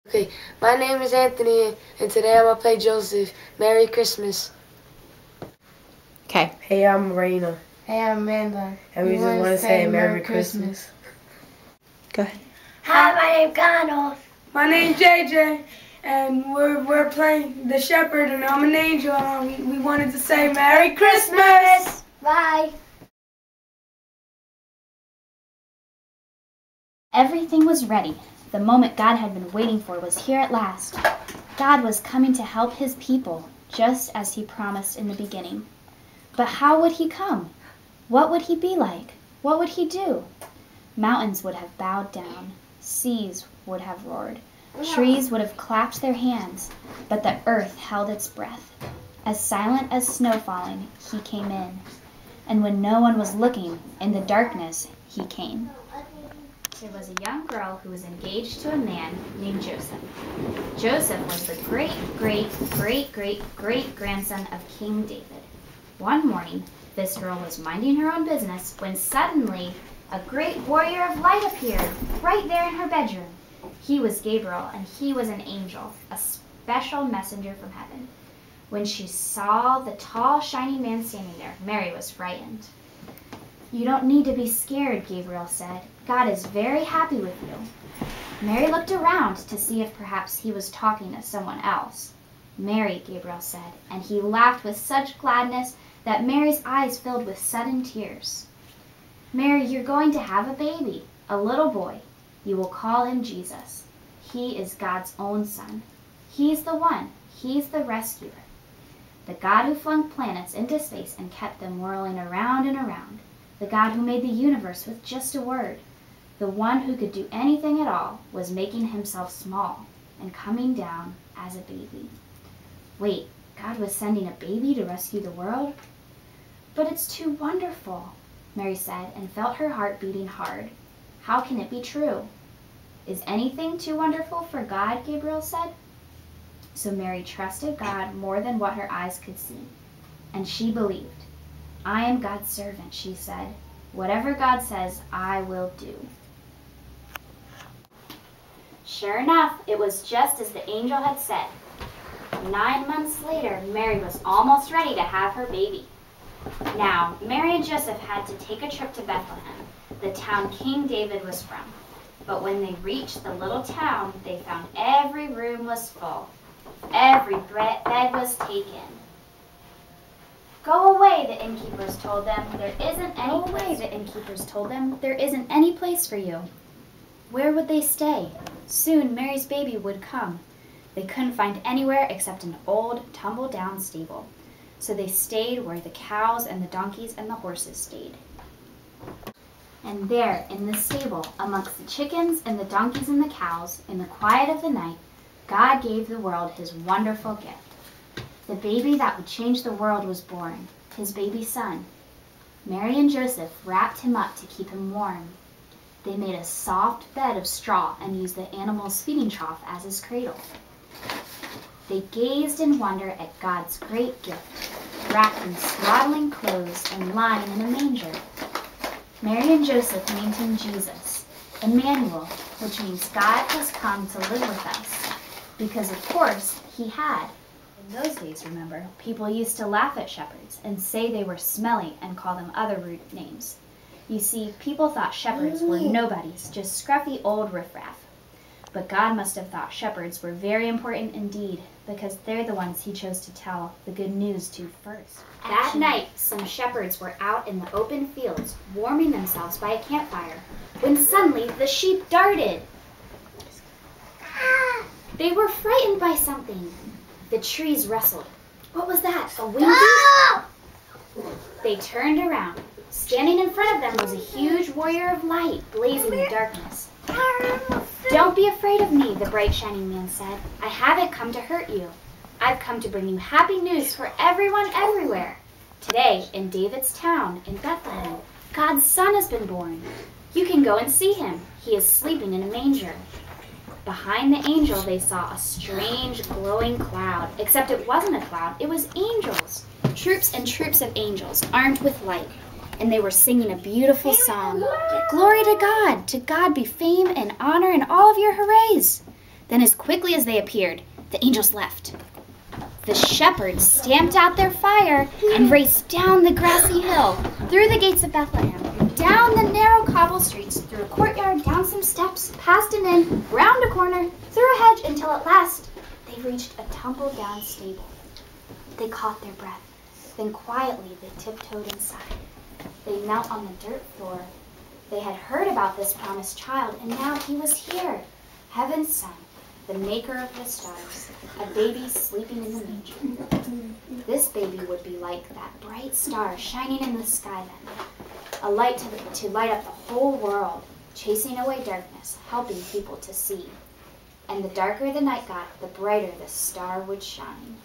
Okay, my name is Anthony, and today I'm going to play Joseph. Merry Christmas. Okay. Hey, I'm Raina. Hey, I'm Amanda. And we just want to say Merry Christmas. Go ahead. Hi, my name's Donald. My name's JJ, and we're playing the shepherd, and I'm an angel, and we wanted to say Merry Christmas! Bye. Everything was ready. The moment God had been waiting for was here at last. God was coming to help his people, just as he promised in the beginning. But how would he come? What would he be like? What would he do? Mountains would have bowed down. Seas would have roared. Trees would have clapped their hands. But the earth held its breath. As silent as snow falling, he came in. And when no one was looking, in the darkness, he came. There was a young girl who was engaged to a man named Joseph. Joseph was the great-great-great-great-grandson of King David. One morning, this girl was minding her own business when suddenly a great warrior of light appeared right there in her bedroom. He was Gabriel, and he was an angel, a special messenger from heaven. When she saw the tall, shining man standing there, Mary was frightened. "You don't need to be scared," Gabriel said. "God is very happy with you." Mary looked around to see if perhaps he was talking to someone else. "Mary," Gabriel said, and he laughed with such gladness that Mary's eyes filled with sudden tears. "Mary, you're going to have a baby, a little boy. You will call him Jesus. He is God's own son. He's the one. He's the rescuer. The God who flung planets into space and kept them whirling around and around. The God who made the universe with just a word. The one who could do anything at all was making himself small and coming down as a baby." Wait, God was sending a baby to rescue the world? "But it's too wonderful," Mary said, and felt her heart beating hard. "How can it be true?" "Is anything too wonderful for God?" Gabriel said. So Mary trusted God more than what her eyes could see, and she believed. "I am God's servant," she said. "Whatever God says, I will do." Sure enough, it was just as the angel had said. 9 months later, Mary was almost ready to have her baby. Now, Mary and Joseph had to take a trip to Bethlehem, the town King David was from. But when they reached the little town, they found every room was full. Every bed was taken. "Go away," the innkeepers told them. There isn't any place for you. Where would they stay? Soon Mary's baby would come. They couldn't find anywhere except an old, tumble-down stable. So they stayed where the cows and the donkeys and the horses stayed. And there, in the stable, amongst the chickens and the donkeys and the cows, in the quiet of the night, God gave the world his wonderful gift. The baby that would change the world was born, his baby son. Mary and Joseph wrapped him up to keep him warm. They made a soft bed of straw and used the animal's feeding trough as his cradle. They gazed in wonder at God's great gift, wrapped in swaddling clothes and lying in a manger. Mary and Joseph named him Jesus, Emmanuel, which means God has come to live with us, because of course he had. In those days, remember, people used to laugh at shepherds and say they were smelly and call them other rude names. You see, people thought shepherds were nobodies, just scruffy old riffraff. But God must have thought shepherds were very important indeed, because they're the ones he chose to tell the good news to first. That night, some shepherds were out in the open fields, warming themselves by a campfire, when suddenly the sheep darted. They were frightened by something. The trees rustled. What was that? A wind? They turned around. Standing in front of them was a huge warrior of light, blazing in the darkness. "Don't be afraid of me," the bright shining man said. "I haven't come to hurt you. I've come to bring you happy news for everyone everywhere. Today, in David's town, in Bethlehem, God's son has been born. You can go and see him. He is sleeping in a manger." Behind the angel, they saw a strange, glowing cloud. Except it wasn't a cloud, it was angels. Troops and troops of angels, armed with light. And they were singing a beautiful song. "Glory to God! To God be fame and honor and all of your hoorays!" Then as quickly as they appeared, the angels left. The shepherds stamped out their fire and raced down the grassy hill, through the gates of Bethlehem, down the narrow cobble streets, through a courtyard, down some steps, past an inn, round a corner, through a hedge, until at last they reached a tumble-down stable. They caught their breath. Then quietly they tiptoed inside. They knelt on the dirt floor. They had heard about this promised child, and now he was here, heaven's son, the maker of the stars, a baby sleeping in the manger. This baby would be like that bright star shining in the sky then, a light to light up the whole world, chasing away darkness, helping people to see. And the darker the night got, the brighter the star would shine.